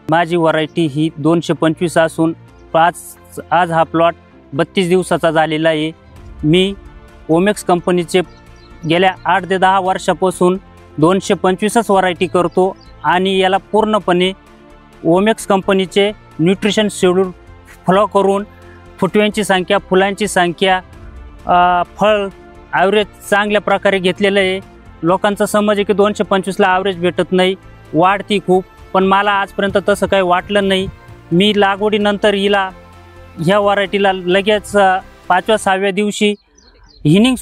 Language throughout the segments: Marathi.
माझी व्हरायटी ही 225 असून आज हा प्लॉट 32 दिवसाचा झालेला आहे। मी ओमेक्स कंपनीचे गेल्या 8 ते 10 वर्षापासून 225च व्हरायटी करतो आणि याला पूर्णपणे ओमेक्स कंपनीचे न्यूट्रिशन शेड्यूल फॉलो करून फुटव्यांची संख्या, फुलांची संख्या, फळ ॲव्हरेज चांगल्या प्रकारे घेतलेलं आहे। लोकांचा समज आहे की 225ला ॲव्हरेज भेटत नाही, वाढती खूप, पण मला आजपर्यंत तसं काही वाटलं नाही। मी लागवडीनंतर ह्या व्हरायटीला लगेच 5व्या-6व्या दिवशी हिनिंग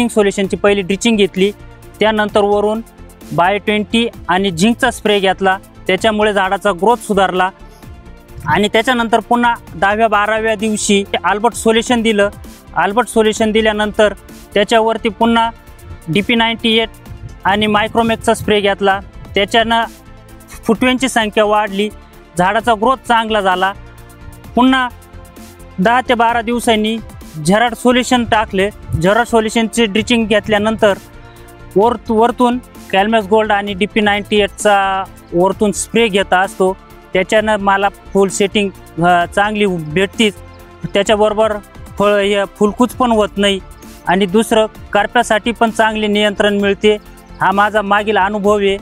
सोल्युशनची पहिली ड्रिचिंग घेतली। त्यानंतर वरून बायो-20 आणि झिंकचा स्प्रे घेतला, त्याच्यामुळे झाडाचा ग्रोथ सुधारला। आणि त्याच्यानंतर पुन्हा 10व्या-12व्या दिवशी अल्बर्ट सोल्युशन दिलं। अल्बर्ट सोल्युशन दिल्यानंतर त्याच्यावरती पुन्हा DP98 आणि मायक्रोमॅक्सचा स्प्रे घेतला, त्याच्यानं फुटव्यांची संख्या वाढली, झाडाचा ग्रोथ चांगला झाला। पुन्हा 10 ते 12 दिवसांनी झेराड सोल्युशन टाकले। झेराड सोल्युशनची ड्रिचिंग घेतल्यानंतर वरतून कॅल्मॅक्स गोल्ड आणि DP98चा वरतून स्प्रे घेत असतो, त्याच्यानं मला फुल सेटिंग चांगली भेटतीच। त्याच्याबरोबर फुलकूच पण होत नाही आणि दुसरं करप्यासाठी पण चांगले नियंत्रण मिळते। हा माझा मागील अनुभव आहे।